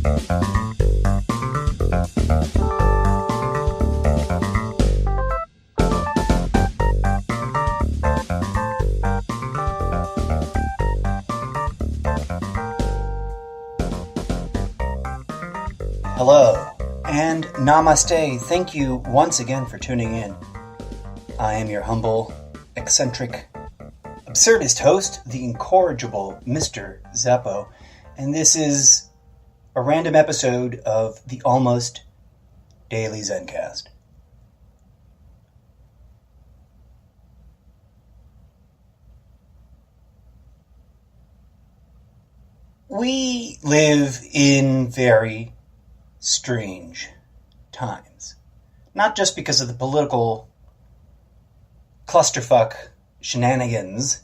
Hello, and namaste. Thank you once again for tuning in. I am your humble, eccentric, absurdist host, the incorrigible Mr. Zappo, and this is a random episode of the Almost Daily Zencast. We live in very strange times. Not just because of the political clusterfuck shenanigans,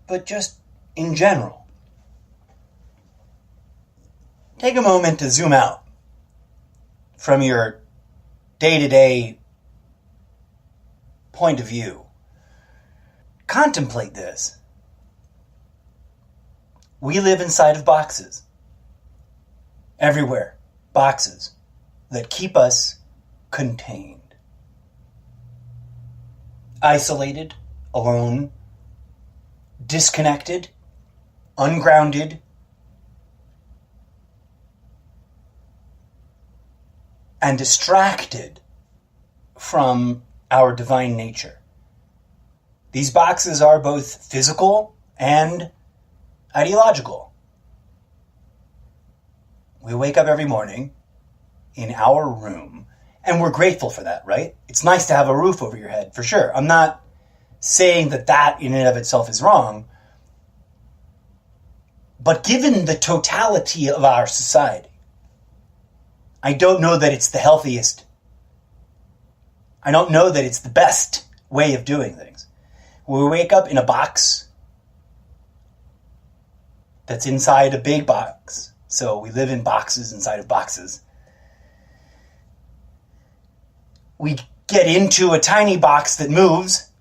but just in general. Take a moment to zoom out from your day-to-day point of view. Contemplate this. We live inside of boxes. Everywhere, boxes that keep us contained. Isolated, alone, disconnected, ungrounded, and distracted from our divine nature. These boxes are both physical and ideological. We wake up every morning in our room, and we're grateful for that, right? It's nice to have a roof over your head, for sure. I'm not saying that in and of itself is wrong, but given the totality of our society, I don't know that it's the healthiest. I don't know that it's the best way of doing things. We wake up in a box that's inside a big box. So we live in boxes inside of boxes. We get into a tiny box that moves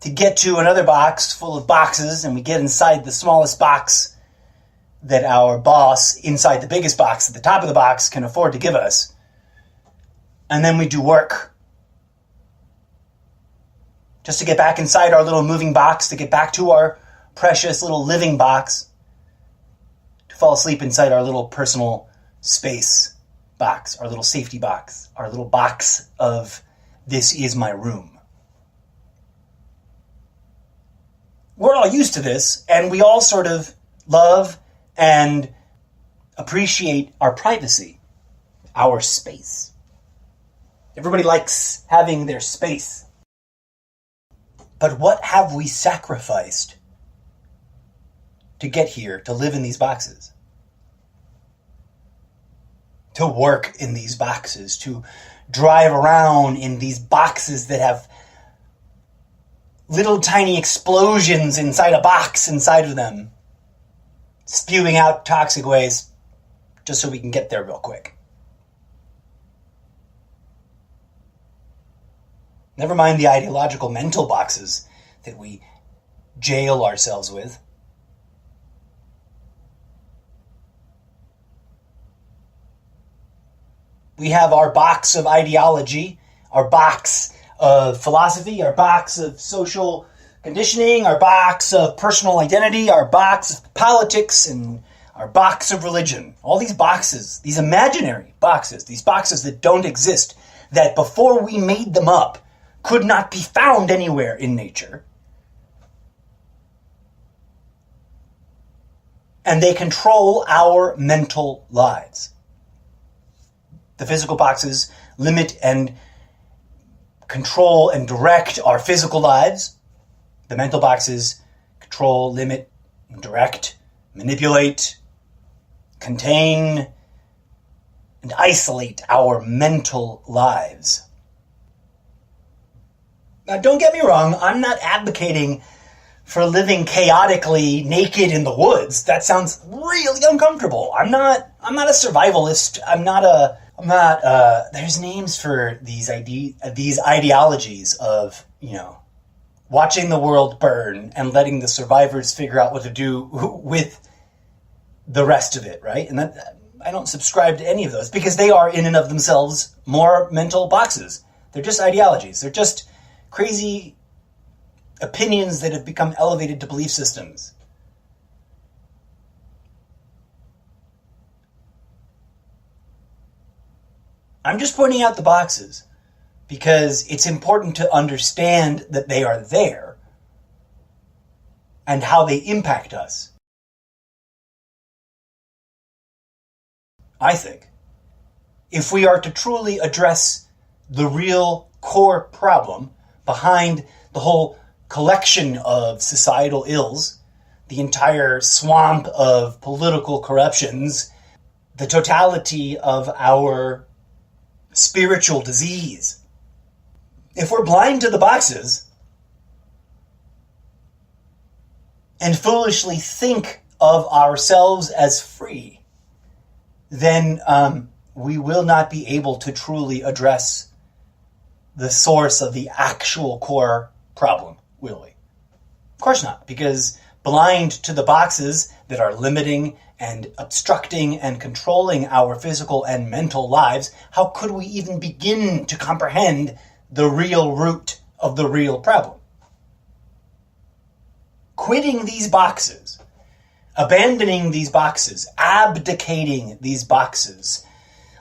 to get to another box full of boxes, and we get inside the smallest box that our boss inside the biggest box at the top of the box can afford to give us. And then we do work just to get back inside our little moving box, to get back to our precious little living box, fall asleep inside our little personal space box, our little safety box, our little box of this is my room. We're all used to this, and we all sort of love and appreciate our privacy, our space. Everybody likes having their space. But what have we sacrificed to get here, to live in these boxes, to work in these boxes, to drive around in these boxes that have little tiny explosions inside a box inside of them, spewing out toxic waste just so we can get there real quick. Never mind the ideological mental boxes that we jail ourselves with. We have our box of ideology, our box of philosophy, our box of social conditioning, our box of personal identity, our box of politics, and our box of religion. All these boxes, these imaginary boxes, these boxes that don't exist, that before we made them up could not be found anywhere in nature. And they control our mental lives. The physical boxes limit and control and direct our physical lives. The mental boxes control, limit, direct, manipulate, contain, and isolate our mental lives. Now, don't get me wrong, I'm not advocating for living chaotically naked in the woods. That sounds really uncomfortable. I'm not a survivalist. There's names for these ideologies of, watching the world burn and letting the survivors figure out what to do with the rest of it, right? And that, I don't subscribe to any of those because they are in and of themselves more mental boxes. They're just ideologies. They're just crazy opinions that have become elevated to belief systems. I'm just pointing out the boxes because it's important to understand that they are there and how they impact us. I think if we are to truly address the real core problem behind the whole collection of societal ills, the entire swamp of political corruptions, the totality of our spiritual disease, if we're blind to the boxes and foolishly think of ourselves as free, then we will not be able to truly address the source of the actual core problem, will we? Of course not, because blind to the boxes that are limiting and obstructing and controlling our physical and mental lives, how could we even begin to comprehend the real root of the real problem? Quitting these boxes, abandoning these boxes, abdicating these boxes,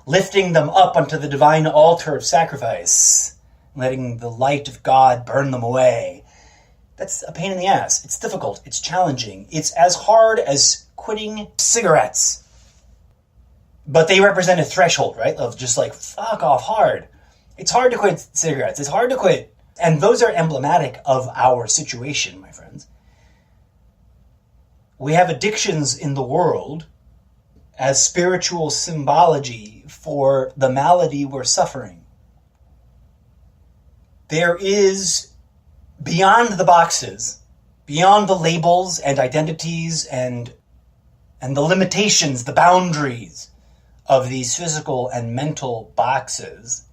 lifting them up onto the divine altar of sacrifice, letting the light of God burn them away. That's a pain in the ass. It's difficult. It's challenging. It's as hard as quitting cigarettes. But they represent a threshold, right? Of just like, fuck off hard. It's hard to quit cigarettes. It's hard to quit. And those are emblematic of our situation, my friends. We have addictions in the world as spiritual symbology for the malady we're suffering. There is, beyond the boxes, beyond the labels and identities and the limitations, the boundaries of these physical and mental boxes,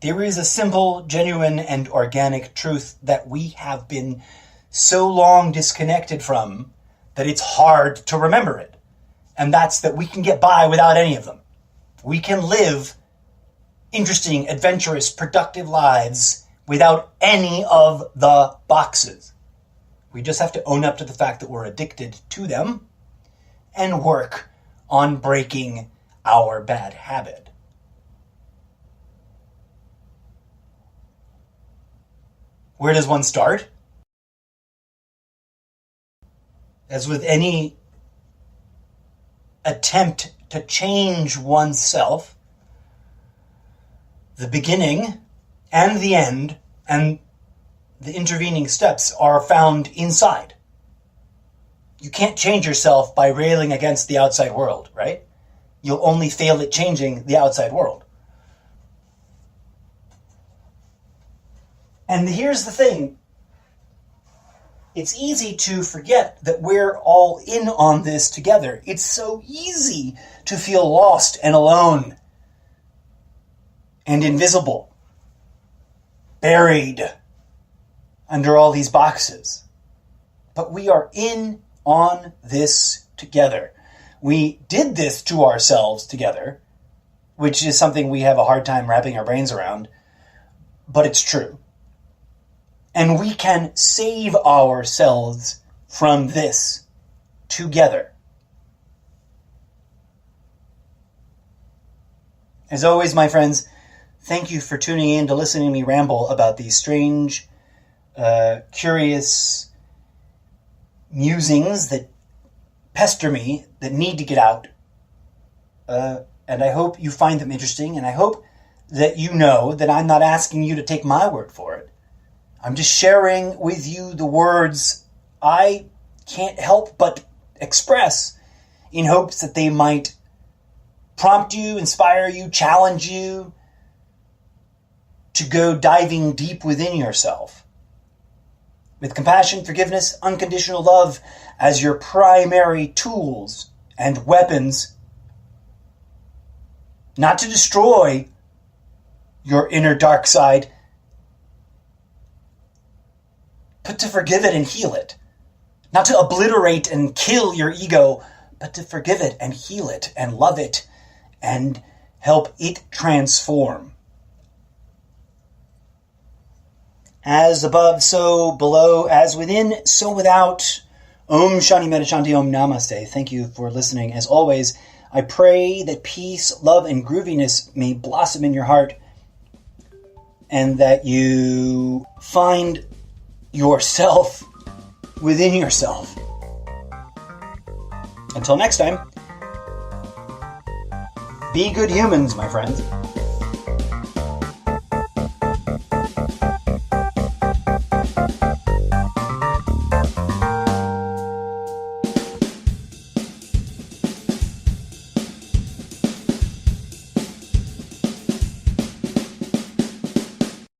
there is a simple, genuine, and organic truth that we have been so long disconnected from that it's hard to remember it. And that's that we can get by without any of them. We can live interesting, adventurous, productive lives without any of the boxes. We just have to own up to the fact that we're addicted to them and work on breaking our bad habit. Where does one start? As with any attempt to change oneself, the beginning and the end and the intervening steps are found inside. You can't change yourself by railing against the outside world, right? You'll only fail at changing the outside world. And here's the thing. It's easy to forget that we're all in on this together. It's so easy to feel lost and alone and invisible, buried under all these boxes. But we are in on this together. We did this to ourselves together, which is something we have a hard time wrapping our brains around, but it's true. And we can save ourselves from this together. As always, my friends, thank you for tuning in to listening to me ramble about these strange, curious musings that pester me, that need to get out. And I hope you find them interesting, and I hope that you know that I'm not asking you to take my word for it. I'm just sharing with you the words I can't help but express in hopes that they might prompt you, inspire you, challenge you to go diving deep within yourself. With compassion, forgiveness, unconditional love as your primary tools and weapons, not to destroy your inner dark side, but to forgive it and heal it. Not to obliterate and kill your ego, but to forgive it and heal it and love it and help it transform. As above, so below, as within, so without. Om Shanti Metta Shanti Om Namaste. Thank you for listening. As always, I pray that peace, love, and grooviness may blossom in your heart and that you find yourself within yourself. Until next time, be good humans, my friends.